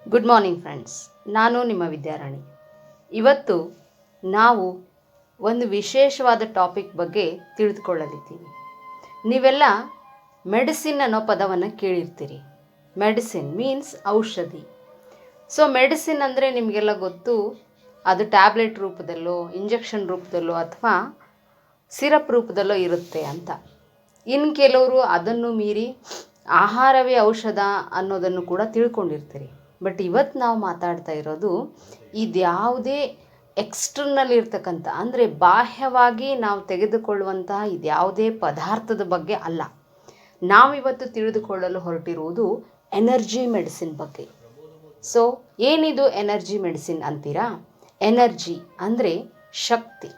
Good morning friends, ನಾನು ನಿಮ್ಮ ವಿದ್ಯಾರಾಣಿ. ಇವತ್ತು ನಾವು ಒಂದು ವಿಶೇಷವಾದ ಟಾಪಿಕ್ ಬಗ್ಗೆ ತಿಳಿದುಕೊಳ್ಳಲಿದ್ದೀವಿ. ನೀವೆಲ್ಲ ಮೆಡಿಸಿನ್ ಅನ್ನೋ ಪದವನ್ನು ಕೇಳಿರ್ತೀರಿ. ಮೆಡಿಸಿನ್ ಮೀನ್ಸ್ ಔಷಧಿ. ಸೊ ಮೆಡಿಸಿನ್ ಅಂದರೆ ನಿಮಗೆಲ್ಲ ಗೊತ್ತು, ಅದು ಟ್ಯಾಬ್ಲೆಟ್ ರೂಪದಲ್ಲೋ ಇಂಜೆಕ್ಷನ್ ರೂಪದಲ್ಲೋ ಅಥವಾ ಸಿರಪ್ ರೂಪದಲ್ಲೋ ಇರುತ್ತೆ ಅಂತ. ಇನ್ನು ಕೆಲವರು ಅದನ್ನು ಮೀರಿ ಆಹಾರವೇ ಔಷಧ ಅನ್ನೋದನ್ನು ಕೂಡ ತಿಳ್ಕೊಂಡಿರ್ತೀರಿ. ಬಟ್ ಇವತ್ತು ನಾವು ಮಾತಾಡ್ತಾ ಇರೋದು ಇದ್ಯಾವುದೇ ಎಕ್ಸ್ಟರ್ನಲ್ ಇರ್ತಕ್ಕಂಥ, ಅಂದರೆ ಬಾಹ್ಯವಾಗಿ ನಾವು ತೆಗೆದುಕೊಳ್ಳುವಂತಹ ಇದ್ಯಾವುದೇ ಪದಾರ್ಥದ ಬಗ್ಗೆ ಅಲ್ಲ. ನಾವಿವತ್ತು ತಿಳಿದುಕೊಳ್ಳಲು ಹೊರಟಿರುವುದು ಎನರ್ಜಿ ಮೆಡಿಸಿನ್ ಬಗ್ಗೆ. ಸೊ ಏನಿದು ಎನರ್ಜಿ ಮೆಡಿಸಿನ್ ಅಂತೀರಾ? ಎನರ್ಜಿ ಅಂದರೆ ಶಕ್ತಿ.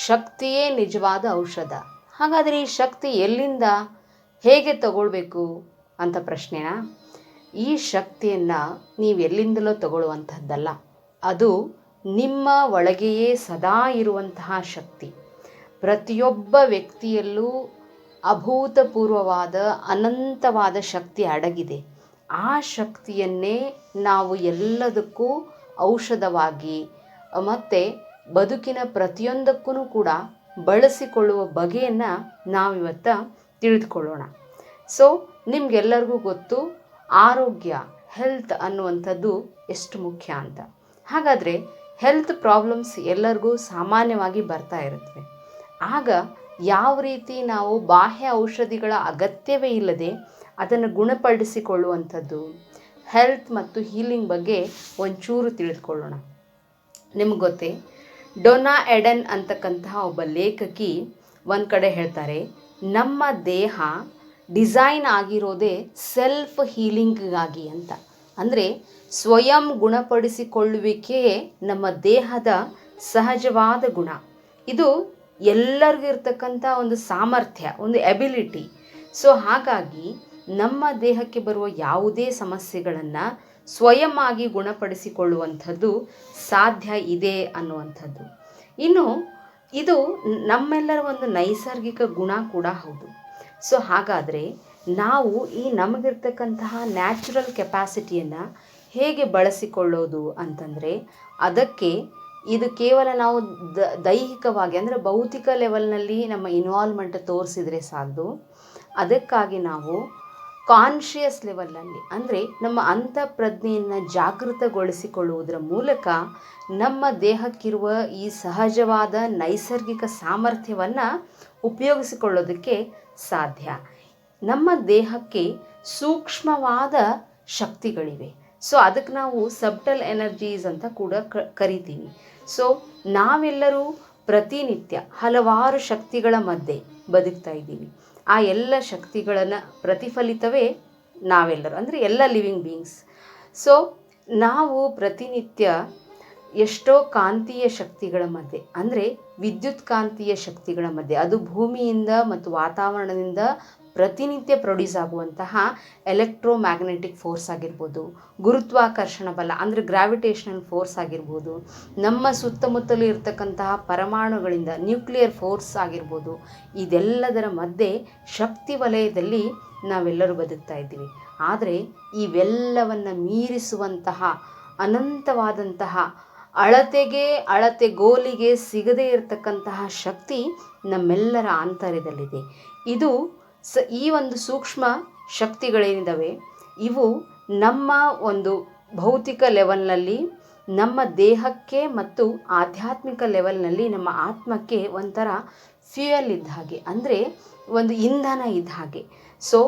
ಶಕ್ತಿಯೇ ನಿಜವಾದ ಔಷಧ. ಹಾಗಾದರೆ ಈ ಶಕ್ತಿ ಎಲ್ಲಿಂದ, ಹೇಗೆ ತಗೊಳ್ಬೇಕು ಅಂತ ಪ್ರಶ್ನೆನಾ? ಈ ಶಕ್ತಿಯನ್ನು ನೀವು ಎಲ್ಲಿಂದಲೋ ತಗೊಳ್ಳುವಂಥದ್ದಲ್ಲ. ಅದು ನಿಮ್ಮ ಒಳಗೆಯೇ ಸದಾ ಇರುವಂತಹ ಶಕ್ತಿ. ಪ್ರತಿಯೊಬ್ಬ ವ್ಯಕ್ತಿಯಲ್ಲೂ ಅಭೂತಪೂರ್ವವಾದ ಅನಂತವಾದ ಶಕ್ತಿ ಅಡಗಿದೆ. ಆ ಶಕ್ತಿಯನ್ನೇ ನಾವು ಎಲ್ಲದಕ್ಕೂ ಔಷಧವಾಗಿ ಮತ್ತು ಬದುಕಿನ ಪ್ರತಿಯೊಂದಕ್ಕೂ ಕೂಡ ಬಳಸಿಕೊಳ್ಳುವ ಬಗೆಯನ್ನು ನಾವಿವತ್ತು ತಿಳಿದುಕೊಳ್ಳೋಣ. ಸೊ ನಿಮಗೆಲ್ಲರಿಗೂ ಗೊತ್ತು, ಆರೋಗ್ಯ, ಹೆಲ್ತ್ ಅನ್ನುವಂಥದ್ದು ಎಷ್ಟು ಮುಖ್ಯ ಅಂತ. ಹಾಗಾದರೆ ಹೆಲ್ತ್ ಪ್ರಾಬ್ಲಮ್ಸ್ ಎಲ್ಲರಿಗೂ ಸಾಮಾನ್ಯವಾಗಿ ಬರ್ತಾ ಇರುತ್ತವೆ. ಆಗ ಯಾವ ರೀತಿ ನಾವು ಬಾಹ್ಯ ಔಷಧಿಗಳ ಅಗತ್ಯವೇ ಇಲ್ಲದೆ ಅದನ್ನು ಗುಣಪಡಿಸಿಕೊಳ್ಳುವಂಥದ್ದು, ಹೆಲ್ತ್ ಮತ್ತು ಹೀಲಿಂಗ್ ಬಗ್ಗೆ ಒಂಚೂರು ತಿಳಿದುಕೊಳ್ಳೋಣ. ನಿಮ್ಗೆ ಗೊತ್ತೇ, ಡೊನಾ ಎಡನ್ ಅಂತಕ್ಕಂತಹ ಒಬ್ಬ ಲೇಖಕಿ ಒಂದು ಕಡೆ ಹೇಳ್ತಾರೆ, ನಮ್ಮ ದೇಹ ಡಿಸೈನ್ ಆಗಿರೋದೇ ಸೆಲ್ಫ್ ಹೀಲಿಂಗ್ಗಾಗಿ ಅಂತ. ಅಂದರೆ ಸ್ವಯಂ ಗುಣಪಡಿಸಿಕೊಳ್ಳುವಿಕೆಯೇ ನಮ್ಮ ದೇಹದ ಸಹಜವಾದ ಗುಣ. ಇದು ಎಲ್ಲರಿಗೂ ಇರ್ತಕ್ಕಂಥ ಒಂದು ಸಾಮರ್ಥ್ಯ, ಒಂದು ಎಬಿಲಿಟಿ. ಸೊ ಹಾಗಾಗಿ ನಮ್ಮ ದೇಹಕ್ಕೆ ಬರುವ ಯಾವುದೇ ಸಮಸ್ಯೆಗಳನ್ನು ಸ್ವಯಂ ಆಗಿ ಗುಣಪಡಿಸಿಕೊಳ್ಳುವಂಥದ್ದು ಸಾಧ್ಯ ಇದೆ ಅನ್ನುವಂಥದ್ದು. ಇನ್ನು ಇದು ನಮ್ಮೆಲ್ಲರ ಒಂದು ನೈಸರ್ಗಿಕ ಗುಣ ಕೂಡ ಹೌದು. ಸೊ ಹಾಗಾದರೆ ನಾವು ಈ ನಮಗಿರ್ತಕ್ಕಂತಹ ನ್ಯಾಚುರಲ್ ಕೆಪಾಸಿಟಿಯನ್ನು ಹೇಗೆ ಬಳಸಿಕೊಳ್ಳೋದು ಅಂತಂದರೆ, ಅದಕ್ಕೆ ಇದು ಕೇವಲ ನಾವು ದೈಹಿಕವಾಗಿ ಅಂದರೆ ಭೌತಿಕ ಲೆವೆಲ್ನಲ್ಲಿ ನಮ್ಮ ಇನ್ವಾಲ್ವ್ಮೆಂಟ್ ತೋರಿಸಿದರೆ ಸಾಲದು. ಅದಕ್ಕಾಗಿ ನಾವು ಕಾನ್ಷಿಯಸ್ ಲೆವೆಲ್ನಲ್ಲಿ, ಅಂದರೆ ನಮ್ಮ ಅಂತಃಪ್ರಜ್ಞೆಯನ್ನು ಜಾಗೃತಗೊಳಿಸಿಕೊಳ್ಳುವುದರ ಮೂಲಕ ನಮ್ಮ ದೇಹಕ್ಕಿರುವ ಈ ಸಹಜವಾದ ನೈಸರ್ಗಿಕ ಸಾಮರ್ಥ್ಯವನ್ನು ಉಪಯೋಗಿಸಿಕೊಳ್ಳೋದಕ್ಕೆ ಸಾಧ್ಯ. ನಮ್ಮ ದೇಹಕ್ಕೆ ಸೂಕ್ಷ್ಮವಾದ ಶಕ್ತಿಗಳಿವೆ. ಸೊ ಅದಕ್ಕೆ ನಾವು ಸಬ್ಟಲ್ ಎನರ್ಜೀಸ್ ಅಂತ ಕೂಡ ಕರಿತೀವಿ. ಸೊ ನಾವೆಲ್ಲರೂ ಪ್ರತಿನಿತ್ಯ ಹಲವಾರು ಶಕ್ತಿಗಳ ಮಧ್ಯೆ ಬದುಕ್ತಾ ಇದ್ದೀವಿ. ಆ ಎಲ್ಲ ಶಕ್ತಿಗಳನ್ನು ಪ್ರತಿಫಲಿತವೇ ನಾವೆಲ್ಲರೂ, ಅಂದರೆ ಎಲ್ಲ ಲಿವಿಂಗ್ ಬೀಯಿಂಗ್ಸ್. ಸೊ ನಾವು ಪ್ರತಿನಿತ್ಯ ಎಷ್ಟೋ ಕಾಂತೀಯ ಶಕ್ತಿಗಳ ಮಧ್ಯೆ, ಅಂದರೆ ವಿದ್ಯುತ್ ಕಾಂತೀಯ ಶಕ್ತಿಗಳ ಮಧ್ಯೆ, ಅದು ಭೂಮಿಯಿಂದ ಮತ್ತು ವಾತಾವರಣದಿಂದ ಪ್ರತಿನಿತ್ಯ ಪ್ರೊಡ್ಯೂಸ್ ಆಗುವಂತಹ ಎಲೆಕ್ಟ್ರೋಮ್ಯಾಗ್ನೆಟಿಕ್ ಫೋರ್ಸ್ ಆಗಿರ್ಬೋದು, ಗುರುತ್ವಾಕರ್ಷಣ ಬಲ ಅಂದರೆ ಗ್ರಾವಿಟೇಷನಲ್ ಫೋರ್ಸ್ ಆಗಿರ್ಬೋದು, ನಮ್ಮ ಸುತ್ತಮುತ್ತಲೂ ಇರತಕ್ಕಂತಹ ಪರಮಾಣುಗಳಿಂದ ನ್ಯೂಕ್ಲಿಯರ್ ಫೋರ್ಸ್ ಆಗಿರ್ಬೋದು, ಇದೆಲ್ಲದರ ಮಧ್ಯೆ ಶಕ್ತಿ ವಲಯದಲ್ಲಿ ನಾವೆಲ್ಲರೂ ಬದುಕ್ತಾ ಇದ್ದೀವಿ. ಆದರೆ ಇವೆಲ್ಲವನ್ನು ಮೀರಿಸುವಂತಹ ಅನಂತವಾದಂತಹ ಅಳತೆಗೋಲಿಗೆ ಸಿಗದೇ ಇರತಕ್ಕಂತಹ ಶಕ್ತಿ ನಮ್ಮೆಲ್ಲರ ಆಂತರ್ಯದಲ್ಲಿದೆ. ಇದು ಈ ಒಂದು ಸೂಕ್ಷ್ಮ ಶಕ್ತಿಗಳೇನಿದ್ದಾವೆ, ಇವು ನಮ್ಮ ಒಂದು ಭೌತಿಕ ಲೆವೆಲ್ನಲ್ಲಿ ನಮ್ಮ ದೇಹಕ್ಕೆ ಮತ್ತು ಆಧ್ಯಾತ್ಮಿಕ ಲೆವೆಲ್ನಲ್ಲಿ ನಮ್ಮ ಆತ್ಮಕ್ಕೆ ಒಂಥರ ಫ್ಯೂಯಲ್ ಇದ್ದ ಹಾಗೆ, ಅಂದರೆ ಒಂದು ಇಂಧನ ಇದ್ದ ಹಾಗೆ. ಸೊ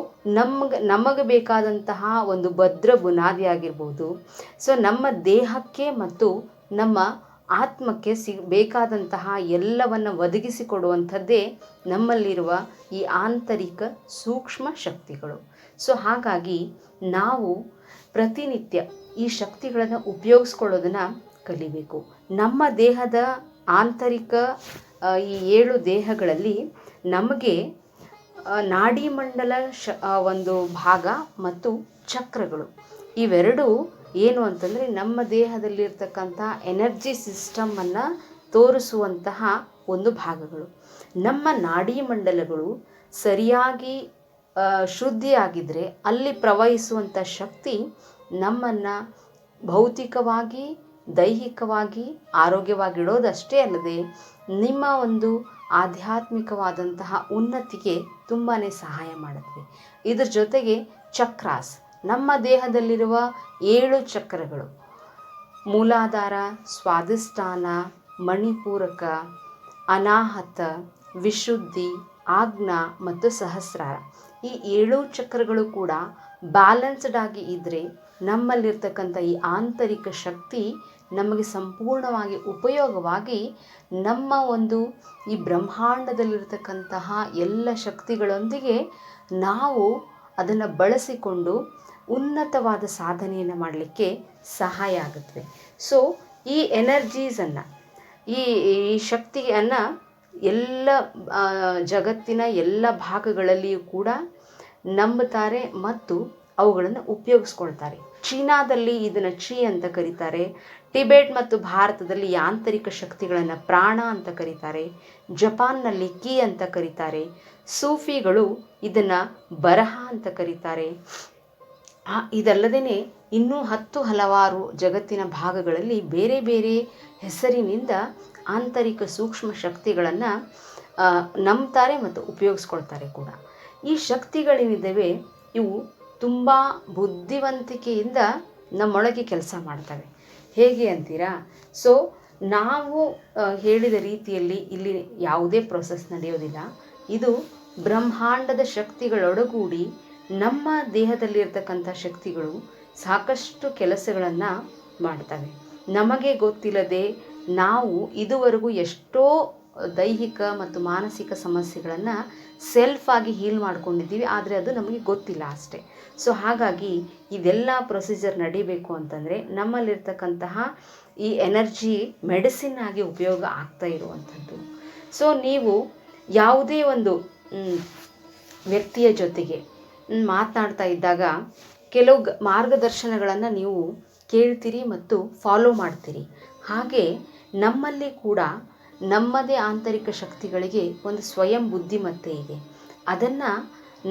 ನಮಗೆ ಬೇಕಾದಂತಹ ಒಂದು ಭದ್ರ ಬುನಾದಿ ಆಗಿರ್ಬೋದು. ಸೊ ನಮ್ಮ ದೇಹಕ್ಕೆ ಮತ್ತು ನಮ್ಮ ಆತ್ಮಕ್ಕೆ ಬೇಕಾದಂತಹ ಎಲ್ಲವನ್ನು ಒದಗಿಸಿಕೊಡುವಂಥದ್ದೇ ನಮ್ಮಲ್ಲಿರುವ ಈ ಆಂತರಿಕ ಸೂಕ್ಷ್ಮ ಶಕ್ತಿಗಳು. ಸೊ ಹಾಗಾಗಿ ನಾವು ಪ್ರತಿನಿತ್ಯ ಈ ಶಕ್ತಿಗಳನ್ನು ಉಪಯೋಗಿಸ್ಕೊಳ್ಳೋದನ್ನು ಕಲಿಬೇಕು. ನಮ್ಮ ದೇಹದ ಆಂತರಿಕ ಈ 7 ದೇಹಗಳಲ್ಲಿ ನಮಗೆ ನಾಡಿಮಂಡಲ ಒಂದು ಭಾಗ ಮತ್ತು ಚಕ್ರಗಳು, ಇವೆರಡೂ ಏನು ಅಂತಂದರೆ ನಮ್ಮ ದೇಹದಲ್ಲಿರ್ತಕ್ಕಂಥ ಎನರ್ಜಿ ಸಿಸ್ಟಮನ್ನು ತೋರಿಸುವಂತಹ ಒಂದು ಭಾಗಗಳು. ನಮ್ಮ ನಾಡಿ ಮಂಡಲಗಳು ಸರಿಯಾಗಿ ಶುದ್ಧಿಯಾಗಿದ್ದರೆ ಅಲ್ಲಿ ಪ್ರವಹಿಸುವಂಥ ಶಕ್ತಿ ನಮ್ಮನ್ನು ಭೌತಿಕವಾಗಿ ದೈಹಿಕವಾಗಿ ಆರೋಗ್ಯವಾಗಿಡೋದಷ್ಟೇ ಅಲ್ಲದೆ ನಿಮ್ಮ ಒಂದು ಆಧ್ಯಾತ್ಮಿಕವಾದಂತಹ ಉನ್ನತಿಗೆ ತುಂಬಾ ಸಹಾಯ ಮಾಡುತ್ತೆ. ಇದ್ರ ಜೊತೆಗೆ ಚಕ್ರಾಸ್, ನಮ್ಮ ದೇಹದಲ್ಲಿರುವ 7 ಚಕ್ರಗಳು, ಮೂಲಾಧಾರ, ಸ್ವಾಧಿಷ್ಠಾನ, ಮಣಿಪೂರಕ, ಅನಾಹತ, ವಿಶುದ್ಧಿ, ಆಜ್ಞಾ ಮತ್ತು ಸಹಸ್ರಾರ, ಈ 7 ಚಕ್ರಗಳು ಕೂಡ ಬ್ಯಾಲೆನ್ಸ್ಡ್ ಆಗಿ ಇದ್ದರೆ ನಮ್ಮಲ್ಲಿರ್ತಕ್ಕಂಥ ಈ ಆಂತರಿಕ ಶಕ್ತಿ ನಮಗೆ ಸಂಪೂರ್ಣವಾಗಿ ಉಪಯೋಗವಾಗಿ ನಮ್ಮ ಒಂದು ಈ ಬ್ರಹ್ಮಾಂಡದಲ್ಲಿರ್ತಕ್ಕಂತಹ ಎಲ್ಲ ಶಕ್ತಿಗಳೊಂದಿಗೆ ನಾವು ಅದನ್ನು ಬಳಸಿಕೊಂಡು ಉನ್ನತವಾದ ಸಾಧನೆಯನ್ನು ಮಾಡಲಿಕ್ಕೆ ಸಹಾಯ ಆಗುತ್ತದೆ. ಸೊ ಈ ಎನರ್ಜೀಸನ್ನು, ಈ ಶಕ್ತಿಯನ್ನು ಎಲ್ಲ ಜಗತ್ತಿನ ಎಲ್ಲ ಭಾಗಗಳಲ್ಲಿಯೂ ಕೂಡ ನಂಬುತ್ತಾರೆ ಮತ್ತು ಅವುಗಳನ್ನು ಉಪಯೋಗಿಸ್ಕೊಳ್ತಾರೆ. ಚೀನಾದಲ್ಲಿ ಇದನ್ನು ಚಿ ಅಂತ ಕರೀತಾರೆ. ಟಿಬೆಟ್ ಮತ್ತು ಭಾರತದಲ್ಲಿ ಈ ಆಂತರಿಕ ಶಕ್ತಿಗಳನ್ನು ಪ್ರಾಣ ಅಂತ ಕರೀತಾರೆ. ಜಪಾನ್ನಲ್ಲಿ ಕಿ ಅಂತ ಕರೀತಾರೆ. ಸೂಫಿಗಳು ಇದನ್ನು ಬರಹ ಅಂತ ಕರೀತಾರೆ. ಇದಲ್ಲದೇ ಇನ್ನೂ ಹಲವಾರು ಜಗತ್ತಿನ ಭಾಗಗಳಲ್ಲಿ ಬೇರೆ ಬೇರೆ ಹೆಸರಿನಿಂದ ಆಂತರಿಕ ಸೂಕ್ಷ್ಮ ಶಕ್ತಿಗಳನ್ನು ನಂಬ್ತಾರೆ ಮತ್ತು ಉಪಯೋಗಿಸ್ಕೊಳ್ತಾರೆ ಕೂಡ. ಈ ಶಕ್ತಿಗಳೇನಿದ್ದಾವೆ ಇವು ತುಂಬ ಬುದ್ಧಿವಂತಿಕೆಯಿಂದ ನಮ್ಮೊಳಗೆ ಕೆಲಸ ಮಾಡ್ತವೆ. ಹೇಗೆ ಅಂತೀರಾ? ಸೊ ನಾವು ಹೇಳಿದ ರೀತಿಯಲ್ಲಿ ಇಲ್ಲಿ ಯಾವುದೇ ಪ್ರೊಸೆಸ್ ನಡೆಯೋದಿಲ್ಲ. ಇದು ಬ್ರಹ್ಮಾಂಡದ ಶಕ್ತಿಗಳೊಡಗೂಡಿ ನಮ್ಮ ದೇಹದಲ್ಲಿರ್ತಕ್ಕಂಥ ಶಕ್ತಿಗಳು ಸಾಕಷ್ಟು ಕೆಲಸಗಳನ್ನು ಮಾಡ್ತವೆ. ನಮಗೆ ಗೊತ್ತಿಲ್ಲದೆ ನಾವು ಇದುವರೆಗೂ ಎಷ್ಟೋ ದೈಹಿಕ ಮತ್ತು ಮಾನಸಿಕ ಸಮಸ್ಯೆಗಳನ್ನು ಸೆಲ್ಫಾಗಿ ಹೀಲ್ ಮಾಡ್ಕೊಂಡಿದ್ದೀವಿ, ಆದರೆ ಅದು ನಮಗೆ ಗೊತ್ತಿಲ್ಲ ಅಷ್ಟೇ. ಸೊ ಹಾಗಾಗಿ ಇದೆಲ್ಲ ಪ್ರೊಸೀಜರ್ ನಡಿಬೇಕು ಅಂತಂದರೆ ನಮ್ಮಲ್ಲಿರ್ತಕ್ಕಂತಹ ಈ ಎನರ್ಜಿ ಮೆಡಿಸಿನ್ ಆಗಿ ಉಪಯೋಗ ಆಗ್ತಾ ಇರುವಂಥದ್ದು. ಸೊ ನೀವು ಯಾವುದೇ ಒಂದು ವ್ಯಕ್ತಿಯ ಜೊತೆಗೆ ಮಾತನಾಡ್ತಾ ಇದ್ದಾಗ ಕೆಲವು ಮಾರ್ಗದರ್ಶನಗಳನ್ನು ನೀವು ಕೇಳ್ತೀರಿ ಮತ್ತು ಫಾಲೋ ಮಾಡ್ತೀರಿ. ಹಾಗೆ ನಮ್ಮಲ್ಲಿ ಕೂಡ ನಮ್ಮದೇ ಆಂತರಿಕ ಶಕ್ತಿಗಳಿಗೆ ಒಂದು ಸ್ವಯಂ ಬುದ್ಧಿಮತ್ತೆ ಇದೆ. ಅದನ್ನು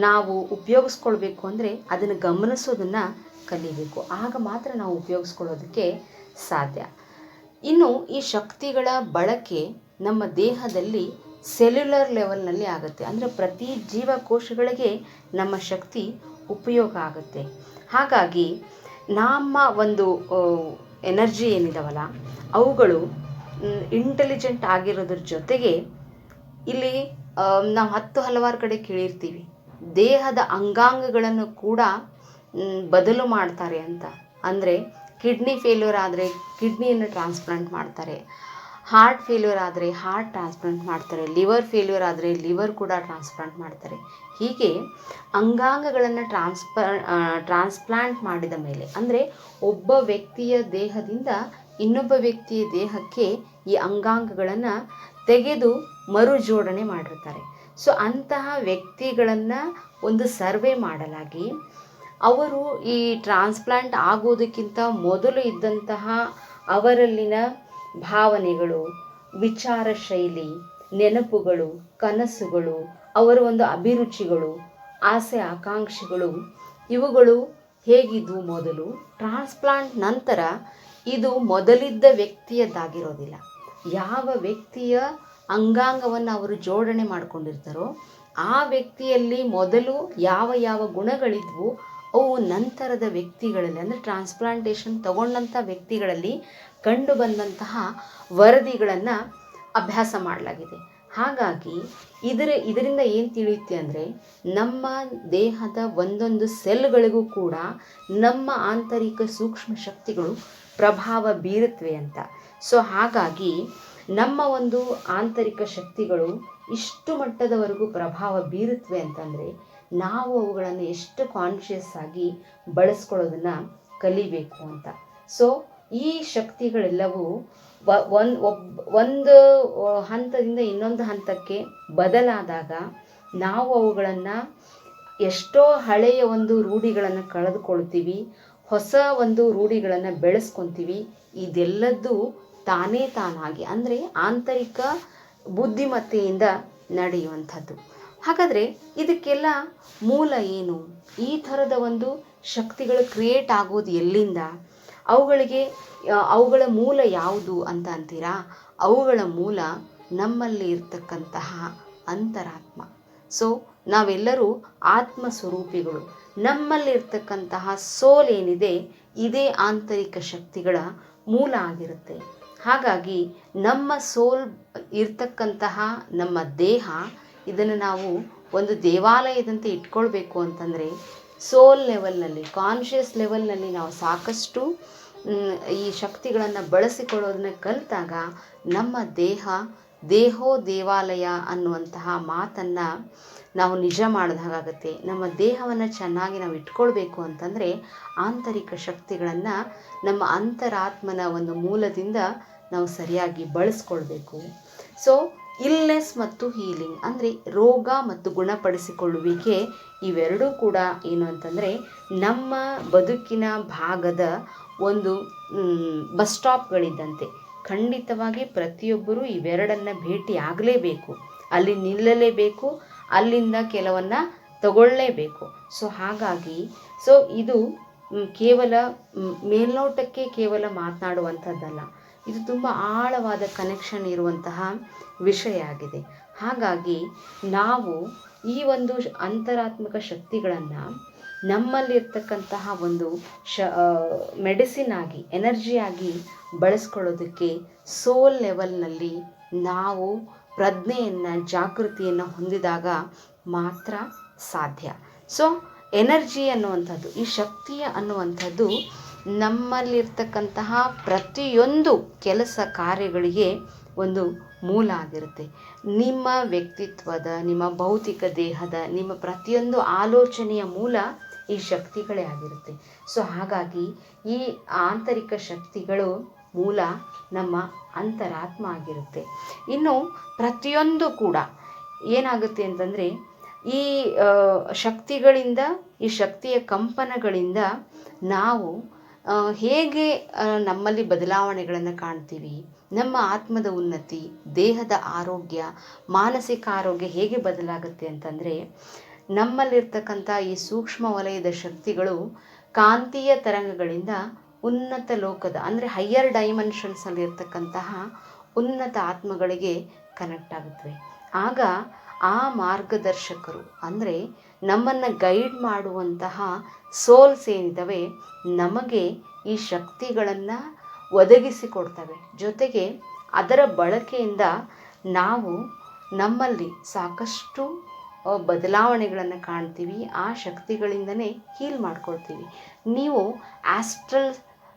ನಾವು ಉಪಯೋಗಿಸ್ಕೊಳ್ಬೇಕು ಅಂದರೆ ಅದನ್ನು ಗಮನಿಸೋದನ್ನು ಕಲಿಬೇಕು. ಆಗ ಮಾತ್ರ ನಾವು ಉಪಯೋಗಿಸ್ಕೊಳ್ಳೋದಕ್ಕೆ ಸಾಧ್ಯ. ಇನ್ನು ಈ ಶಕ್ತಿಗಳ ಬಳಕೆ ನಮ್ಮ ದೇಹದಲ್ಲಿ ಸೆಲ್ಯುಲರ್ ಲೆವೆಲ್ನಲ್ಲಿ ಆಗುತ್ತೆ. ಅಂದರೆ ಪ್ರತಿ ಜೀವಕೋಶಗಳಿಗೆ ನಮ್ಮ ಶಕ್ತಿ ಉಪಯೋಗ ಆಗುತ್ತೆ. ಹಾಗಾಗಿ ನಮ್ಮ ಒಂದು ಎನರ್ಜಿ ಏನಿದಾವಲ್ಲ ಅವುಗಳು ಇಂಟೆಲಿಜೆಂಟ್ ಆಗಿರೋದ್ರ ಜೊತೆಗೆ ಇಲ್ಲಿ ನಾವು ಹಲವಾರು ಕಡೆ ಕೇಳಿರ್ತೀವಿ ದೇಹದ ಅಂಗಾಂಗಗಳನ್ನು ಕೂಡ ಬದಲು ಮಾಡ್ತಾರೆ ಅಂತ. ಅಂದರೆ ಕಿಡ್ನಿ ಫೇಲ್ಯೂರ್ ಆದರೆ ಕಿಡ್ನಿಯನ್ನು ಟ್ರಾನ್ಸ್ಪ್ಲಾಂಟ್ ಮಾಡ್ತಾರೆ, ಹಾರ್ಟ್ ಫೇಲ್ಯೂರ್ ಆದರೆ ಹಾರ್ಟ್ ಟ್ರಾನ್ಸ್ಪ್ಲಾಂಟ್ ಮಾಡ್ತಾರೆ, ಲಿವರ್ ಫೇಲ್ಯೂರ್ ಆದರೆ ಲಿವರ್ ಕೂಡ ಟ್ರಾನ್ಸ್ಪ್ಲಾಂಟ್ ಮಾಡ್ತಾರೆ. ಹೀಗೆ ಅಂಗಾಂಗಗಳನ್ನು ಟ್ರಾನ್ಸ್ಪ್ಲಾಂಟ್ ಮಾಡಿದ ಮೇಲೆ, ಅಂದರೆ ಒಬ್ಬ ವ್ಯಕ್ತಿಯ ದೇಹದಿಂದ ಇನ್ನೊಬ್ಬ ವ್ಯಕ್ತಿಯ ದೇಹಕ್ಕೆ ಈ ಅಂಗಾಂಗಗಳನ್ನು ತೆಗೆದು ಮರು ಜೋಡಣೆ ಮಾಡಿರ್ತಾರೆ. ಸೊ ಅಂತಹ ವ್ಯಕ್ತಿಗಳನ್ನು ಒಂದು ಸರ್ವೆ ಮಾಡಲಾಗಿ ಅವರು ಈ ಟ್ರಾನ್ಸ್ಪ್ಲಾಂಟ್ ಆಗೋದಕ್ಕಿಂತ ಮೊದಲು ಇದ್ದಂತಹ ಅವರಲ್ಲಿನ ಭಾವನೆಗಳು, ವಿಚಾರ ಶೈಲಿ, ನೆನಪುಗಳು, ಕನಸುಗಳು, ಅವರ ಒಂದು ಅಭಿರುಚಿಗಳು, ಆಸೆ ಆಕಾಂಕ್ಷೆಗಳು ಇವುಗಳು ಹೇಗಿದ್ವು ಮೊದಲು, ಟ್ರಾನ್ಸ್ಪ್ಲಾಂಟ್ ನಂತರ ಇದು ಮೊದಲಿದ್ದ ವ್ಯಕ್ತಿಯದ್ದಾಗಿರೋದಿಲ್ಲ. ಯಾವ ವ್ಯಕ್ತಿಯ ಅಂಗಾಂಗವನ್ನು ಅವರು ಜೋಡಣೆ ಮಾಡಿಕೊಂಡಿರ್ತಾರೋ ಆ ವ್ಯಕ್ತಿಯಲ್ಲಿ ಮೊದಲು ಯಾವ ಗುಣಗಳಿದ್ವು ಅವು ನಂತರದ ವ್ಯಕ್ತಿಗಳಲ್ಲಿ, ಅಂದರೆ ಟ್ರಾನ್ಸ್ಪ್ಲಾಂಟೇಷನ್ ತಗೊಂಡಂಥ ವ್ಯಕ್ತಿಗಳಲ್ಲಿ ಕಂಡು ಬಂದಂತಹ ವರದಿಗಳನ್ನು ಅಭ್ಯಾಸ ಮಾಡಲಾಗಿದೆ. ಹಾಗಾಗಿ ಇದರಿಂದ ಏನು ತಿಳಿಯುತ್ತೆ ಅಂದರೆ ನಮ್ಮ ದೇಹದ ಒಂದೊಂದು ಸೆಲ್ಗಳಿಗೂ ಕೂಡ ನಮ್ಮ ಆಂತರಿಕ ಸೂಕ್ಷ್ಮ ಶಕ್ತಿಗಳು ಪ್ರಭಾವ ಬೀರುತ್ತವೆ ಅಂತ. ಸೊ ಹಾಗಾಗಿ ನಮ್ಮ ಒಂದು ಆಂತರಿಕ ಶಕ್ತಿಗಳು ಇಷ್ಟು ಮಟ್ಟದವರೆಗೂ ಪ್ರಭಾವ ಬೀರುತ್ತವೆ ಅಂತಂದರೆ ನಾವು ಅವುಗಳನ್ನು ಎಷ್ಟು ಕಾನ್ಷಿಯಸ್ ಆಗಿ ಬಳಸ್ಕೊಳ್ಳೋದನ್ನು ಕಲಿಬೇಕು ಅಂತ. ಸೊ ಈ ಶಕ್ತಿಗಳೆಲ್ಲವೂ ಒಂದು ಹಂತದಿಂದ ಇನ್ನೊಂದು ಹಂತಕ್ಕೆ ಬದಲಾದಾಗ ನಾವು ಅವುಗಳನ್ನು ಎಷ್ಟೋ ಹಳೆಯ ಒಂದು ರೂಢಿಗಳನ್ನು ಕಳೆದುಕೊಳ್ತೀವಿ, ಹೊಸ ಒಂದು ರೂಢಿಗಳನ್ನು ಬೆಳೆಸ್ಕೊತೀವಿ. ಇದೆಲ್ಲದ್ದು ತಾನಾಗಿ, ಅಂದರೆ ಆಂತರಿಕ ಬುದ್ಧಿಮತ್ತೆಯಿಂದ ನಡೆಯುವಂಥದ್ದು. ಹಾಗಾದರೆ ಇದಕ್ಕೆಲ್ಲ ಮೂಲ ಏನು? ಈ ಥರದ ಒಂದು ಶಕ್ತಿಗಳು ಕ್ರಿಯೇಟ್ ಆಗೋದು ಎಲ್ಲಿಂದ? ಅವುಗಳ ಮೂಲ ಯಾವುದು ಅಂತ ಅಂತೀರಾ? ಅವುಗಳ ಮೂಲ ನಮ್ಮಲ್ಲಿ ಇರ್ತಕ್ಕಂತಹ ಅಂತರಾತ್ಮ. ಸೊ ನಾವೆಲ್ಲರೂ ಆತ್ಮ ಸ್ವರೂಪಿಗಳು. ನಮ್ಮಲ್ಲಿರ್ತಕ್ಕಂತಹ ಸೋಲ್ ಏನಿದೆ ಇದೇ ಆಂತರಿಕ ಶಕ್ತಿಗಳ ಮೂಲ ಆಗಿರುತ್ತೆ. ಹಾಗಾಗಿ ನಮ್ಮ ಸೋಲ್ ಇರ್ತಕ್ಕಂತಹ ನಮ್ಮ ದೇಹ, ಇದನ್ನು ನಾವು ಒಂದು ದೇವಾಲಯದಂತೆ ಇಟ್ಕೊಳ್ಬೇಕು ಅಂತಂದರೆ ಸೋಲ್ ಲೆವೆಲ್ನಲ್ಲಿ, ಕಾನ್ಷಿಯಸ್ ಲೆವೆಲ್ನಲ್ಲಿ ನಾವು ಸಾಕಷ್ಟು ಈ ಶಕ್ತಿಗಳನ್ನು ಬಳಸಿಕೊಳ್ಳೋದನ್ನ ಕಲಿತಾಗ ನಮ್ಮ ದೇಹೋ ದೇವಾಲಯ ಅನ್ನುವಂತಹ ಮಾತನ್ನು ನಾವು ನಿಜ ಮಾಡಿದ ಹಾಗಾಗುತ್ತೆ. ನಮ್ಮ ದೇಹವನ್ನು ಚೆನ್ನಾಗಿ ನಾವು ಇಟ್ಕೊಳ್ಬೇಕು ಅಂತಂದರೆ ಆಂತರಿಕ ಶಕ್ತಿಗಳನ್ನು ನಮ್ಮ ಅಂತರಾತ್ಮನ ಒಂದು ಮೂಲದಿಂದ ನಾವು ಸರಿಯಾಗಿ ಬಳಸ್ಕೊಳ್ಬೇಕು. ಸೊ ಇಲ್ನೆಸ್ ಮತ್ತು ಹೀಲಿಂಗ್ ಅಂದರೆ ರೋಗ ಮತ್ತು ಗುಣಪಡಿಸಿಕೊಳ್ಳುವಿಕೆ, ಇವೆರಡೂ ಕೂಡ ಏನು ಅಂತಂದರೆ ನಮ್ಮ ಬದುಕಿನ ಭಾಗದ ಒಂದು ಬಸ್ ಸ್ಟಾಪ್ಗಳಿದ್ದಂತೆ. ಖಂಡಿತವಾಗಿ ಪ್ರತಿಯೊಬ್ಬರೂ ಇವೆರಡನ್ನು ಭೇಟಿ ಆಗಲೇಬೇಕು, ಅಲ್ಲಿ ನಿಲ್ಲಲೇಬೇಕು, ಅಲ್ಲಿಂದ ಕೆಲವನ್ನ ತಗೊಳ್ಳೇಬೇಕು. ಸೊ ಹಾಗಾಗಿ ಇದು ಕೇವಲ ಮೇಲ್ನೋಟಕ್ಕೆ ಕೇವಲ ಮಾತನಾಡುವಂಥದ್ದಲ್ಲ, ಇದು ತುಂಬ ಆಳವಾದ ಕನೆಕ್ಷನ್ ಇರುವಂತಹ ವಿಷಯ ಆಗಿದೆ. ಹಾಗಾಗಿ ನಾವು ಈ ಒಂದು ಅಂತರಾತ್ಮಕ ಶಕ್ತಿಗಳನ್ನು ನಮ್ಮಲ್ಲಿರ್ತಕ್ಕಂತಹ ಒಂದು ಮೆಡಿಸಿನ್ ಆಗಿ, ಎನರ್ಜಿಯಾಗಿ ಬಳಸ್ಕೊಳ್ಳೋದಕ್ಕೆ ಸೋಲ್ ಲೆವೆಲ್ನಲ್ಲಿ ನಾವು ಪ್ರಜ್ಞೆಯನ್ನು, ಜಾಗೃತಿಯನ್ನು ಹೊಂದಿದಾಗ ಮಾತ್ರ ಸಾಧ್ಯ. ಸೊ ಎನರ್ಜಿ ಅನ್ನುವಂಥದ್ದು, ಈ ಶಕ್ತಿಯ ಅನ್ನುವಂಥದ್ದು ನಮ್ಮಲ್ಲಿರ್ತಕ್ಕಂತಹ ಪ್ರತಿಯೊಂದು ಕೆಲಸ ಕಾರ್ಯಗಳಿಗೆ ಒಂದು ಮೂಲ ಆಗಿರುತ್ತೆ. ನಿಮ್ಮ ವ್ಯಕ್ತಿತ್ವದ, ನಿಮ್ಮ ಭೌತಿಕ ದೇಹದ, ನಿಮ್ಮ ಪ್ರತಿಯೊಂದು ಆಲೋಚನೆಯ ಮೂಲ ಈ ಶಕ್ತಿಗಳೇ ಆಗಿರುತ್ತೆ. ಸೊ ಹಾಗಾಗಿ ಈ ಆಂತರಿಕ ಶಕ್ತಿಗಳು ಮೂಲ ನಮ್ಮ ಅಂತರಾತ್ಮ ಆಗಿರುತ್ತೆ. ಇನ್ನು ಪ್ರತಿಯೊಂದು ಕೂಡ ಏನಾಗುತ್ತೆ ಅಂತಂದರೆ ಈ ಶಕ್ತಿಗಳಿಂದ, ಈ ಶಕ್ತಿಯ ಕಂಪನಗಳಿಂದ ನಾವು ಹೇಗೆ ನಮ್ಮಲ್ಲಿ ಬದಲಾವಣೆಗಳನ್ನು ಕಾಣ್ತೀವಿ, ನಮ್ಮ ಆತ್ಮದ ಉನ್ನತಿ, ದೇಹದ ಆರೋಗ್ಯ, ಮಾನಸಿಕ ಆರೋಗ್ಯ ಹೇಗೆ ಬದಲಾಗುತ್ತೆ ಅಂತಂದರೆ ನಮ್ಮಲ್ಲಿರ್ತಕ್ಕಂಥ ಈ ಸೂಕ್ಷ್ಮ ವಲಯದ ಶಕ್ತಿಗಳು ಕಾಂತೀಯ ತರಂಗಗಳಿಂದ ಉನ್ನತ ಲೋಕದ ಅಂದರೆ ಹೈಯರ್ ಡೈಮೆನ್ಷನ್ಸಲ್ಲಿ ಇರ್ತಕ್ಕಂತಹ ಉನ್ನತ ಆತ್ಮಗಳಿಗೆ ಕನೆಕ್ಟ್ ಆಗುತ್ತವೆ. ಆಗ ಆ ಮಾರ್ಗದರ್ಶಕರು ಅಂದರೆ ನಮ್ಮನ್ನು ಗೈಡ್ ಮಾಡುವಂತಹ ಸೋಲ್ಸ್ ಏನಿದ್ದಾವೆ ನಮಗೆ ಈ ಶಕ್ತಿಗಳನ್ನು ಒದಗಿಸಿಕೊಡ್ತವೆ. ಜೊತೆಗೆ ಅದರ ಬಳಕೆಯಿಂದ ನಾವು ನಮ್ಮಲ್ಲಿ ಸಾಕಷ್ಟು ಬದಲಾವಣೆಗಳನ್ನು ಕಾಣ್ತೀವಿ. ಆ ಶಕ್ತಿಗಳಿಂದನೇ ಹೀಲ್ ಮಾಡ್ಕೊಳ್ತೀವಿ. ನೀವು ಆಸ್ಟ್ರಲ್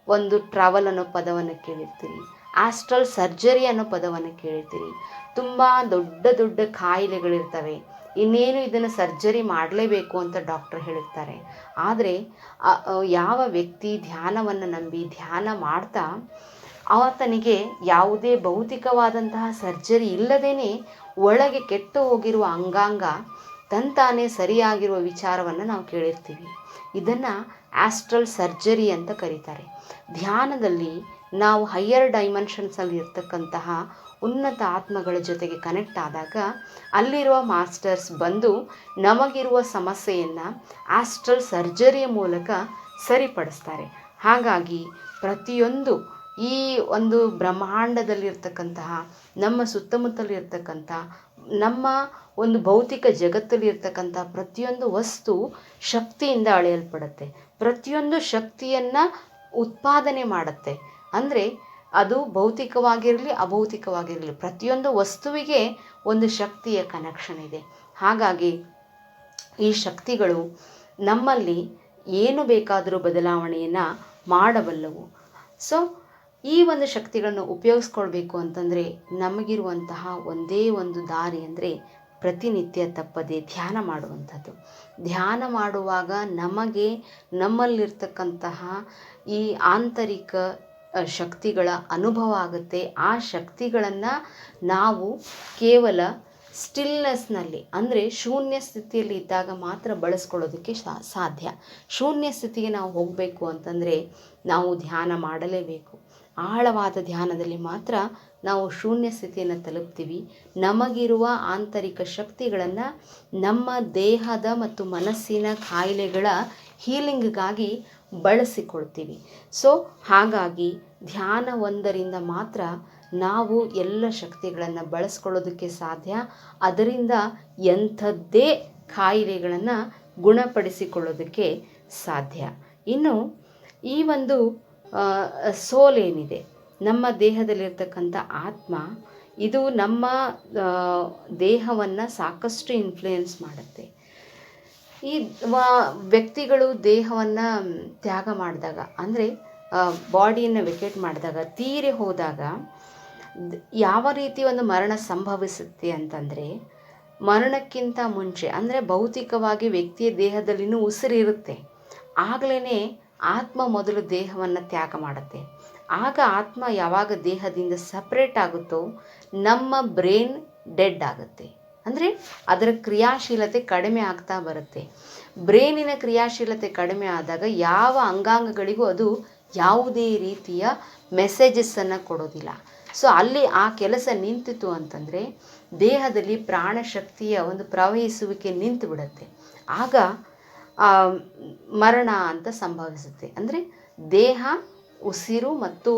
ಒಂದು ಟ್ರಾವೆಲ್ ಅನ್ನೋ ಪದವನ್ನು ಕೇಳಿರ್ತೀರಿ, ಆಸ್ಟ್ರಲ್ ಸರ್ಜರಿ ಅನ್ನೋ ಪದವನ್ನು ಕೇಳಿರ್ತೀರಿ. ತುಂಬ ದೊಡ್ಡ ದೊಡ್ಡ ಕಾಯಿಲೆಗಳಿರ್ತವೆ, ಇನ್ನೇನು ಇದನ್ನು ಸರ್ಜರಿ ಮಾಡಲೇಬೇಕು ಅಂತ ಡಾಕ್ಟರ್ ಹೇಳಿರ್ತಾರೆ. ಆದರೆ ಯಾವ ವ್ಯಕ್ತಿ ಧ್ಯಾನವನ್ನು ನಂಬಿ ಧ್ಯಾನ ಮಾಡ್ತಾ ಆತನಿಗೆ ಯಾವುದೇ ಭೌತಿಕವಾದಂತಹ ಸರ್ಜರಿ ಇಲ್ಲದೇ ಒಳಗೆ ಕೆಟ್ಟು ಹೋಗಿರುವ ಅಂಗಾಂಗ ತಂತಾನೇ ಸರಿಯಾಗಿರುವ ವಿಚಾರವನ್ನು ನಾವು ಕೇಳಿರ್ತೀವಿ. ಇದನ್ನು ಆಸ್ಟ್ರಲ್ ಸರ್ಜರಿ ಅಂತ ಕರೀತಾರೆ. ಧ್ಯಾನದಲ್ಲಿ ನಾವು ಹೈಯರ್ ಡೈಮೆನ್ಷನ್ಸಲ್ಲಿ ಇರ್ತಕ್ಕಂತಹ ಉನ್ನತ ಆತ್ಮಗಳ ಜೊತೆಗೆ ಕನೆಕ್ಟ್ ಆದಾಗ ಅಲ್ಲಿರುವ ಮಾಸ್ಟರ್ಸ್ ಬಂದು ನಮಗಿರುವ ಸಮಸ್ಯೆಯನ್ನು ಆಸ್ಟ್ರಲ್ ಸರ್ಜರಿಯ ಮೂಲಕ ಸರಿಪಡಿಸ್ತಾರೆ. ಹಾಗಾಗಿ ಪ್ರತಿಯೊಂದು ಈ ಒಂದು ಬ್ರಹ್ಮಾಂಡದಲ್ಲಿರ್ತಕ್ಕಂತಹ, ನಮ್ಮ ಸುತ್ತಮುತ್ತಲಿರ್ತಕ್ಕಂಥ, ನಮ್ಮ ಒಂದು ಭೌತಿಕ ಜಗತ್ತಲ್ಲಿರ್ತಕ್ಕಂಥ ಪ್ರತಿಯೊಂದು ವಸ್ತು ಶಕ್ತಿಯಿಂದ ಅಳೆಯಲ್ಪಡುತ್ತೆ. ಪ್ರತಿಯೊಂದು ಶಕ್ತಿಯನ್ನು ಉತ್ಪಾದನೆ ಮಾಡುತ್ತೆ. ಅಂದರೆ ಅದು ಭೌತಿಕವಾಗಿರಲಿ ಅಭೌತಿಕವಾಗಿರಲಿ ಪ್ರತಿಯೊಂದು ವಸ್ತುವಿಗೆ ಒಂದು ಶಕ್ತಿಯ ಕನೆಕ್ಷನ್ ಇದೆ. ಹಾಗಾಗಿ ಈ ಶಕ್ತಿಗಳು ನಮ್ಮಲ್ಲಿ ಏನು ಬೇಕಾದರೂ ಬದಲಾವಣೆಯನ್ನು ಮಾಡಬಲ್ಲವು. ಸೊ ಈ ಒಂದು ಶಕ್ತಿಗಳನ್ನು ಉಪಯೋಗಿಸ್ಕೊಳ್ಬೇಕು ಅಂತಂದರೆ ನಮಗಿರುವಂತಹ ಒಂದೇ ಒಂದು ದಾರಿ ಅಂದರೆ ಪ್ರತಿನಿತ್ಯ ತಪ್ಪದೆ ಧ್ಯಾನ ಮಾಡುವಂಥದ್ದು. ಧ್ಯಾನ ಮಾಡುವಾಗ ನಮಗೆ ನಮ್ಮಲ್ಲಿರ್ತಕ್ಕಂತಹ ಈ ಆಂತರಿಕ ಶಕ್ತಿಗಳ ಅನುಭವ ಆಗುತ್ತೆ. ಆ ಶಕ್ತಿಗಳನ್ನು ನಾವು ಕೇವಲ ಸ್ಟಿಲ್ನೆಸ್ನಲ್ಲಿ ಅಂದರೆ ಶೂನ್ಯ ಸ್ಥಿತಿಯಲ್ಲಿ ಇದ್ದಾಗ ಮಾತ್ರ ಬಳಸ್ಕೊಳ್ಳೋದಕ್ಕೆ ಸಾಧ್ಯ. ಶೂನ್ಯ ಸ್ಥಿತಿಗೆ ನಾವು ಹೋಗಬೇಕು ಅಂತಂದರೆ ನಾವು ಧ್ಯಾನ ಮಾಡಲೇಬೇಕು. ಆಳವಾದ ಧ್ಯಾನದಲ್ಲಿ ಮಾತ್ರ ನಾವು ಶೂನ್ಯ ಸ್ಥಿತಿಯನ್ನು ತಲುಪ್ತೀವಿ. ನಮಗಿರುವ ಆಂತರಿಕ ಶಕ್ತಿಗಳನ್ನು ನಮ್ಮ ದೇಹದ ಮತ್ತು ಮನಸ್ಸಿನ ಕಾಯಿಲೆಗಳ ಹೀಲಿಂಗ್ಗಾಗಿ ಬಳಸಿಕೊಳ್ತೀವಿ. ಸೊ ಹಾಗಾಗಿ ಧ್ಯಾನ ಒಂದರಿಂದ ಮಾತ್ರ ನಾವು ಎಲ್ಲ ಶಕ್ತಿಗಳನ್ನು ಬಳಸ್ಕೊಳ್ಳೋದಕ್ಕೆ ಸಾಧ್ಯ. ಅದರಿಂದ ಎಂಥದ್ದೇ ಕಾಯಿಲೆಗಳನ್ನು ಗುಣಪಡಿಸಿಕೊಳ್ಳೋದಕ್ಕೆ ಸಾಧ್ಯ. ಇನ್ನು ಈ ಒಂದು ಸೋಲ್ ಏನಿದೆ, ನಮ್ಮ ದೇಹದಲ್ಲಿರ್ತಕ್ಕಂಥ ಆತ್ಮ, ಇದು ನಮ್ಮ ದೇಹವನ್ನು ಸಾಕಷ್ಟು ಇನ್ಫ್ಲೂಯೆನ್ಸ್ ಮಾಡುತ್ತೆ. ಈ ವ್ಯಕ್ತಿಗಳು ದೇಹವನ್ನು ತ್ಯಾಗ ಮಾಡಿದಾಗ, ಅಂದರೆ ಬಾಡಿಯನ್ನು ವೆಕೇಟ್ ಮಾಡಿದಾಗ, ತೀರಿ ಹೋದಾಗ ಯಾವ ರೀತಿ ಒಂದು ಮರಣ ಸಂಭವಿಸುತ್ತೆ ಅಂತಂದರೆ, ಮರಣಕ್ಕಿಂತ ಮುಂಚೆ ಅಂದರೆ ಭೌತಿಕವಾಗಿ ವ್ಯಕ್ತಿಯ ದೇಹದಲ್ಲಿನೂ ಉಸಿರಿರುತ್ತೆ, ಆಗಲೇ ಆತ್ಮ ಮೊದಲು ದೇಹವನ್ನು ತ್ಯಾಗ ಮಾಡುತ್ತೆ. ಆಗ ಆತ್ಮ ಯಾವಾಗ ದೇಹದಿಂದ ಸಪ್ರೇಟ್ ಆಗುತ್ತೋ ನಮ್ಮ ಬ್ರೈನ್ ಡೆಡ್ ಆಗುತ್ತೆ, ಅಂದರೆ ಅದರ ಕ್ರಿಯಾಶೀಲತೆ ಕಡಿಮೆ ಆಗ್ತಾ ಬರುತ್ತೆ. ಬ್ರೈನಿನ ಕ್ರಿಯಾಶೀಲತೆ ಕಡಿಮೆ ಆದಾಗ ಯಾವ ಅಂಗಾಂಗಗಳಿಗೂ ಅದು ಯಾವುದೇ ರೀತಿಯ ಮೆಸೇಜಸ್ಸನ್ನು ಕೊಡೋದಿಲ್ಲ. ಸೊ ಅಲ್ಲಿ ಆ ಕೆಲಸ ನಿಂತಿತು ಅಂತಂದರೆ ದೇಹದಲ್ಲಿ ಪ್ರಾಣಶಕ್ತಿಯ ಒಂದು ಪ್ರವಹಿಸುವಿಕೆ ನಿಂತು ಬಿಡುತ್ತೆ. ಆಗ ಮರಣ ಅಂತ ಸಂಭವಿಸುತ್ತೆ. ಅಂದರೆ ದೇಹ ಉಸಿರು ಮತ್ತು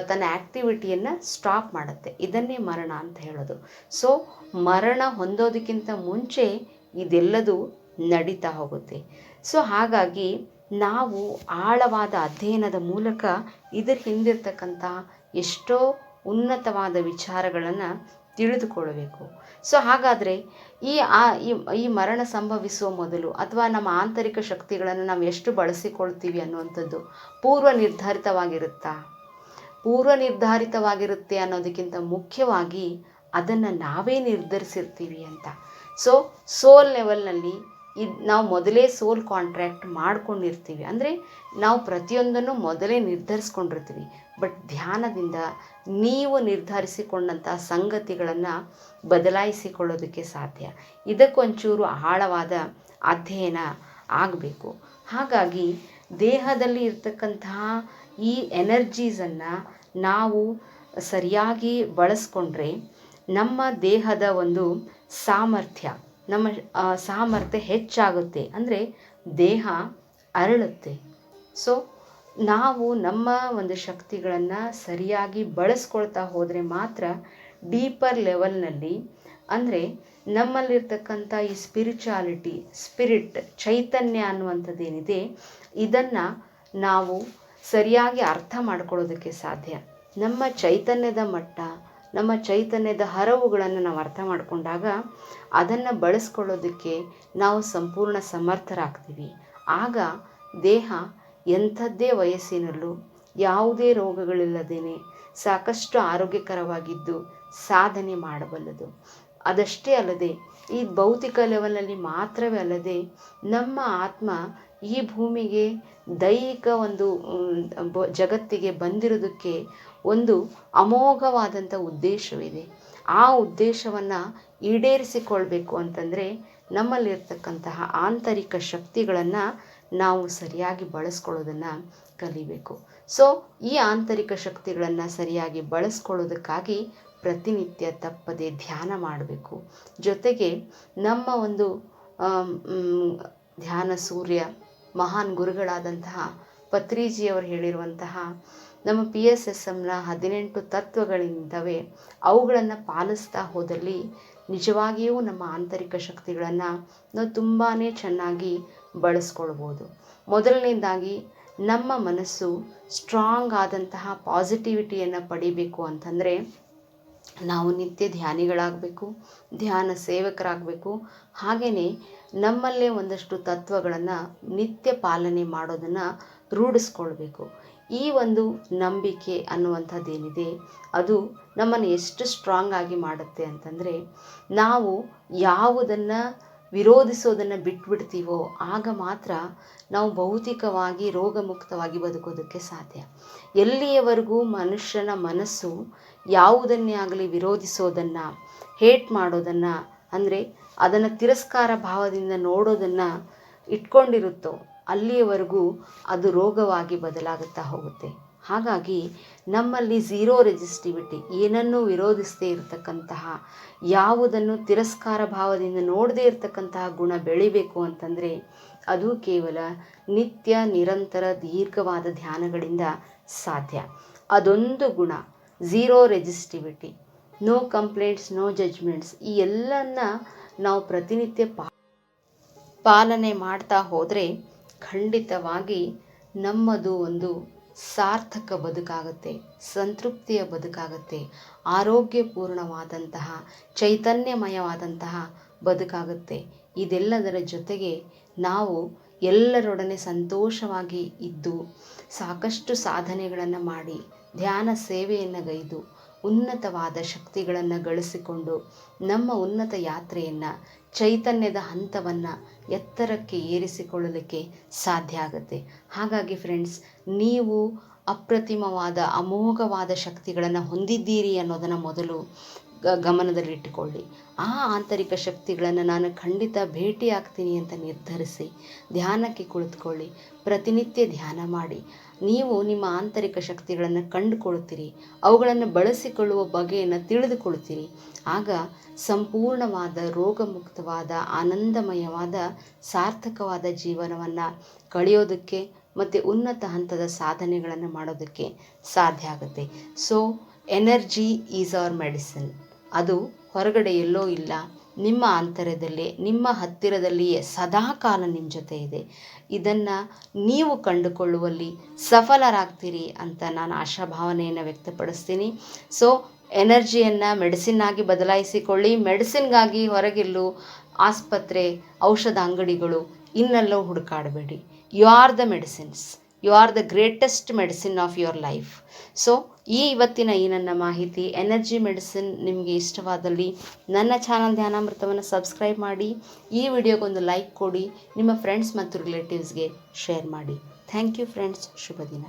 ತನ್ನ ಆ್ಯಕ್ಟಿವಿಟಿಯನ್ನು ಸ್ಟಾಪ್ ಮಾಡುತ್ತೆ. ಇದನ್ನೇ ಮರಣ ಅಂತ ಹೇಳೋದು. ಸೊ ಮರಣ ಹೊಂದೋದಕ್ಕಿಂತ ಮುಂಚೆ ಇದೆಲ್ಲದೂ ನಡೀತಾ ಹೋಗುತ್ತೆ. ಸೊ ಹಾಗಾಗಿ ನಾವು ಆಳವಾದ ಅಧ್ಯಯನದ ಮೂಲಕ ಇದರ ಹಿಂದಿರ್ತಕ್ಕಂಥ ಎಷ್ಟೋ ಉನ್ನತವಾದ ವಿಚಾರಗಳನ್ನು ತಿಳಿದುಕೊಳ್ಳಬೇಕು. ಸೊ ಹಾಗಾದರೆ ಈ ಮರಣ ಸಂಭವಿಸುವ ಮೊದಲು ಅಥವಾ ನಮ್ಮ ಆಂತರಿಕ ಶಕ್ತಿಗಳನ್ನು ನಾವು ಎಷ್ಟು ಬಳಸಿಕೊಳ್ತೀವಿ ಅನ್ನುವಂಥದ್ದು ಪೂರ್ವ ನಿರ್ಧಾರಿತವಾಗಿರುತ್ತೆ ಅನ್ನೋದಕ್ಕಿಂತ ಮುಖ್ಯವಾಗಿ ಅದನ್ನು ನಾವೇ ನಿರ್ಧರಿಸಿರ್ತೀವಿ ಅಂತ. ಸೊ ಸೋಲ್ ಲೆವೆಲ್ನಲ್ಲಿ ನಾವು ಮೊದಲೇ ಸೋಲ್ ಕಾಂಟ್ರ್ಯಾಕ್ಟ್ ಮಾಡ್ಕೊಂಡಿರ್ತೀವಿ, ಅಂದರೆ ನಾವು ಪ್ರತಿಯೊಂದನ್ನು ಮೊದಲೇ ನಿರ್ಧರಿಸ್ಕೊಂಡಿರ್ತೀವಿ. ಬಟ್ ಧ್ಯಾನದಿಂದ ನೀವು ನಿರ್ಧರಿಸಿಕೊಂಡಂಥ ಸಂಗತಿಗಳನ್ನು ಬದಲಾಯಿಸಿಕೊಳ್ಳೋದಕ್ಕೆ ಸಾಧ್ಯ. ಇದಕ್ಕೊಂಚೂರು ಆಳವಾದ ಅಧ್ಯಯನ ಆಗಬೇಕು. ಹಾಗಾಗಿ ದೇಹದಲ್ಲಿ ಇರ್ತಕ್ಕಂತಹ ಈ ಎನರ್ಜೀಸನ್ನು ನಾವು ಸರಿಯಾಗಿ ಬಳಸ್ಕೊಂಡ್ರೆ ನಮ್ಮ ದೇಹದ ಒಂದು ಸಾಮರ್ಥ್ಯ ಹೆಚ್ಚಾಗುತ್ತೆ, ಅಂದರೆ ದೇಹ ಅರಳುತ್ತೆ. ಸೊ ನಾವು ನಮ್ಮ ಒಂದು ಶಕ್ತಿಗಳನ್ನು ಸರಿಯಾಗಿ ಬಳಸ್ಕೊಳ್ತಾ ಹೋದರೆ ಮಾತ್ರ ಡೀಪರ್ ಲೆವೆಲ್ನಲ್ಲಿ, ಅಂದರೆ ನಮ್ಮಲ್ಲಿರ್ತಕ್ಕಂಥ ಈ ಸ್ಪಿರಿಟ್ ಚೈತನ್ಯ ಅನ್ನುವಂಥದ್ದೇನಿದೆ, ಇದನ್ನು ನಾವು ಸರಿಯಾಗಿ ಅರ್ಥ ಮಾಡ್ಕೊಳ್ಳೋದಕ್ಕೆ ಸಾಧ್ಯ. ನಮ್ಮ ಚೈತನ್ಯದ ಮಟ್ಟ, ನಮ್ಮ ಚೈತನ್ಯದ ಹರವುಗಳನ್ನು ನಾವು ಅರ್ಥ ಮಾಡಿಕೊಂಡಾಗ ಅದನ್ನು ಬಳಸ್ಕೊಳ್ಳೋದಕ್ಕೆ ನಾವು ಸಂಪೂರ್ಣ ಸಮರ್ಥರಾಗ್ತೀವಿ. ಆಗ ದೇಹ ಎಂಥದ್ದೇ ವಯಸ್ಸಿನಲ್ಲೂ ಯಾವುದೇ ರೋಗಗಳಿಲ್ಲದೇನೆ ಸಾಕಷ್ಟು ಆರೋಗ್ಯಕರವಾಗಿದ್ದು ಸಾಧನೆ ಮಾಡಬಲ್ಲದು. ಅದಷ್ಟೇ ಅಲ್ಲದೆ ಈ ಭೌತಿಕ ಲೆವೆಲ್ನಲ್ಲಿ ಮಾತ್ರವೇ ಅಲ್ಲದೆ ನಮ್ಮ ಆತ್ಮ ಈ ಭೂಮಿಗೆ ದೈಹಿಕ ಒಂದು ಜಗತ್ತಿಗೆ ಬಂದಿರೋದಕ್ಕೆ ಒಂದು ಅಮೋಘವಾದಂಥ ಉದ್ದೇಶವಿದೆ. ಆ ಉದ್ದೇಶವನ್ನು ಈಡೇರಿಸಿಕೊಳ್ಬೇಕು ಅಂತಂದರೆ ನಮ್ಮಲ್ಲಿರ್ತಕ್ಕಂತಹ ಆಂತರಿಕ ಶಕ್ತಿಗಳನ್ನು ನಾವು ಸರಿಯಾಗಿ ಬಳಸ್ಕೊಳ್ಳೋದನ್ನು ಕಲಿಬೇಕು. ಸೊ ಈ ಆಂತರಿಕ ಶಕ್ತಿಗಳನ್ನು ಸರಿಯಾಗಿ ಬಳಸ್ಕೊಳ್ಳೋದಕ್ಕಾಗಿ ಪ್ರತಿನಿತ್ಯ ತಪ್ಪದೆ ಧ್ಯಾನ ಮಾಡಬೇಕು. ಜೊತೆಗೆ ನಮ್ಮ ಒಂದು ಧ್ಯಾನ ಸೂರ್ಯ ಮಹಾನ್ ಗುರುಗಳಾದಂತಹ ಪತ್ರಿಜಿಯವರು ಹೇಳಿರುವಂತಹ ನಮ್ಮ PSSMನ 18 ತತ್ವಗಳಿಂದವೆ, ಅವುಗಳನ್ನು ಪಾಲಿಸ್ತಾ ಹೋದಲ್ಲಿ ನಿಜವಾಗಿಯೂ ನಮ್ಮ ಆಂತರಿಕ ಶಕ್ತಿಗಳನ್ನು ನಾವು ತುಂಬಾ ಚೆನ್ನಾಗಿ ಬಳಸ್ಕೊಳ್ಬೋದು. ಮೊದಲನೇದಾಗಿ ನಮ್ಮ ಮನಸ್ಸು ಸ್ಟ್ರಾಂಗ್ ಆದಂತಹ ಪಾಸಿಟಿವಿಟಿಯನ್ನು ಪಡಿಬೇಕು ಅಂತಂದರೆ ನಾವು ನಿತ್ಯ ಧ್ಯಾನಿಗಳಾಗಬೇಕು, ಧ್ಯಾನ ಸೇವಕರಾಗಬೇಕು. ಹಾಗೆಯೇ ನಮ್ಮಲ್ಲೇ ಒಂದಷ್ಟು ತತ್ವಗಳನ್ನು ನಿತ್ಯ ಪಾಲನೆ ಮಾಡೋದನ್ನು ರೂಢಿಸ್ಕೊಳ್ಬೇಕು. ಈ ಒಂದು ನಂಬಿಕೆ ಅನ್ನುವಂಥದ್ದೇನಿದೆ ಅದು ನಮ್ಮನ್ನು ಎಷ್ಟು ಸ್ಟ್ರಾಂಗ್ ಆಗಿ ಮಾಡುತ್ತೆ ಅಂತಂದರೆ, ನಾವು ಯಾವುದನ್ನು ವಿರೋಧಿಸೋದನ್ನು ಬಿಟ್ಬಿಡ್ತೀವೋ ಆಗ ಮಾತ್ರ ನಾವು ಭೌತಿಕವಾಗಿ ರೋಗಮುಕ್ತವಾಗಿ ಬದುಕೋದಕ್ಕೆ ಸಾಧ್ಯ. ಎಲ್ಲಿಯವರೆಗೂ ಮನುಷ್ಯನ ಮನಸ್ಸು ಯಾವುದನ್ನೇ ಆಗಲಿ ವಿರೋಧಿಸೋದನ್ನು, ಹೇಟ್ ಮಾಡೋದನ್ನು, ಅಂದರೆ ಅದನ್ನು ತಿರಸ್ಕಾರ ಭಾವದಿಂದ ನೋಡೋದನ್ನು ಇಟ್ಕೊಂಡಿರುತ್ತೋ ಅಲ್ಲಿಯವರೆಗೂ ಅದು ರೋಗವಾಗಿ ಬದಲಾಗುತ್ತಾ ಹೋಗುತ್ತೆ. ಹಾಗಾಗಿ ನಮ್ಮಲ್ಲಿ ಝೀರೋ ರೆಸಿಸ್ಟಿವಿಟಿ, ಏನನ್ನೂ ವಿರೋಧಿಸದೇ ಇರತಕ್ಕಂತಹ, ಯಾವುದನ್ನು ತಿರಸ್ಕಾರ ಭಾವದಿಂದ ನೋಡದೇ ಇರತಕ್ಕಂತಹ ಗುಣ ಬೆಳಿಬೇಕು ಅಂತಂದರೆ ಅದು ಕೇವಲ ನಿತ್ಯ ನಿರಂತರ ದೀರ್ಘವಾದ ಧ್ಯಾನಗಳಿಂದ ಸಾಧ್ಯ. ಅದೊಂದು ಗುಣ, zero resistivity, no complaints, no judgements, ಈ ಎಲ್ಲನ್ನ ನಾವು ಪ್ರತಿನಿತ್ಯ ಪಾಲನೆ ಮಾಡ್ತಾ ಹೋದರೆ ಖಂಡಿತವಾಗಿ ನಮ್ಮದು ಒಂದು ಸಾರ್ಥಕ ಬದುಕಾಗುತ್ತೆ, ಸಂತೃಪ್ತಿಯ ಬದುಕಾಗುತ್ತೆ, ಆರೋಗ್ಯಪೂರ್ಣವಾದಂತಹ ಚೈತನ್ಯಮಯವಾದಂತಹ ಬದುಕಾಗುತ್ತೆ. ಇದೆಲ್ಲದರ ಜೊತೆಗೆ ನಾವು ಎಲ್ಲರೊಡನೆ ಸಂತೋಷವಾಗಿ ಇದ್ದು ಸಾಕಷ್ಟು ಸಾಧನೆಗಳನ್ನು ಮಾಡಿ ಧ್ಯಾನ ಸೇವೆಯನ್ನು ಗೈದು ಉನ್ನತವಾದ ಶಕ್ತಿಗಳನ್ನು ಗಳಿಸಿಕೊಂಡು ನಮ್ಮ ಉನ್ನತ ಯಾತ್ರೆಯನ್ನು, ಚೈತನ್ಯದ ಹಂತವನ್ನು ಎತ್ತರಕ್ಕೆ ಏರಿಸಿಕೊಳ್ಳಲಿಕ್ಕೆ ಸಾಧ್ಯ ಆಗುತ್ತೆ. ಹಾಗಾಗಿ ಫ್ರೆಂಡ್ಸ್, ನೀವು ಅಪ್ರತಿಮವಾದ ಅಮೋಘವಾದ ಶಕ್ತಿಗಳನ್ನು ಹೊಂದಿದ್ದೀರಿ ಅನ್ನೋದನ್ನು ಮೊದಲು ಗಮನದಲ್ಲಿಟ್ಟುಕೊಳ್ಳಿ. ಆ ಆಂತರಿಕ ಶಕ್ತಿಗಳನ್ನು ನಾನು ಖಂಡಿತ ಭೇಟಿ ಆಗ್ತೀನಿ ಅಂತ ನಿರ್ಧರಿಸಿ ಧ್ಯಾನಕ್ಕೆ ಕುಳಿತುಕೊಳ್ಳಿ. ಪ್ರತಿನಿತ್ಯ ಧ್ಯಾನ ಮಾಡಿ ನೀವು ನಿಮ್ಮ ಆಂತರಿಕ ಶಕ್ತಿಗಳನ್ನು ಕಂಡುಕೊಳ್ತೀರಿ, ಅವುಗಳನ್ನು ಬಳಸಿಕೊಳ್ಳುವ ಬಗೆಯನ್ನು ತಿಳಿದುಕೊಳ್ತೀರಿ. ಆಗ ಸಂಪೂರ್ಣವಾದ ರೋಗಮುಕ್ತವಾದ ಆನಂದಮಯವಾದ ಸಾರ್ಥಕವಾದ ಜೀವನವನ್ನು ಕಳೆಯೋದಕ್ಕೆ ಮತ್ತು ಉನ್ನತ ಹಂತದ ಸಾಧನೆಗಳನ್ನು ಮಾಡೋದಕ್ಕೆ ಸಾಧ್ಯ ಆಗುತ್ತೆ. So energy is our medicine. ಅದು ಹೊರಗಡೆ ಎಲ್ಲೋ ಇಲ್ಲ, ನಿಮ್ಮ ಆಂತರ್ಯದಲ್ಲೇ, ನಿಮ್ಮ ಹತ್ತಿರದಲ್ಲಿಯೇ ಸದಾಕಾಲ ನಿಮ್ಮ ಜೊತೆ ಇದೆ. ಇದನ್ನು ನೀವು ಕಂಡುಕೊಳ್ಳುವಲ್ಲಿ ಸಫಲರಾಗ್ತೀರಿ ಅಂತ ನಾನು ಆಶಾಭಾವನೆಯನ್ನು ವ್ಯಕ್ತಪಡಿಸ್ತೀನಿ. ಸೊ ಎನರ್ಜಿಯನ್ನು ಮೆಡಿಸಿನ್ನಾಗಿ ಬದಲಾಯಿಸಿಕೊಳ್ಳಿ. ಮೆಡಿಸಿನ್ಗಾಗಿ ಹೊರಗೆಲ್ಲೂ ಆಸ್ಪತ್ರೆ, ಔಷಧ ಅಂಗಡಿಗಳು ಇನ್ನೆಲ್ಲೋ ಹುಡುಕಾಡಬೇಡಿ. You are the medicines, you are the greatest medicine of your life. So ಇವತ್ತಿನ ಈ ನನ್ನ ಮಾಹಿತಿ ಎನರ್ಜಿ ಮೆಡಿಸಿನ್ ನಿಮಗೆ ಇಷ್ಟವಾದಲ್ಲಿ ನನ್ನ ಚಾನಲ್ ಧ್ಯಾನಾಮೃತವನ್ನು ಸಬ್ಸ್ಕ್ರೈಬ್ ಮಾಡಿ, ಈ ವಿಡಿಯೋಗೊಂದು ಲೈಕ್ ಕೊಡಿ, ನಿಮ್ಮ ಫ್ರೆಂಡ್ಸ್ ಮತ್ತು ರಿಲೇಟಿವ್ಸ್ಗೆ ಶೇರ್ ಮಾಡಿ. Thank you friends. ಶುಭ ದಿನ.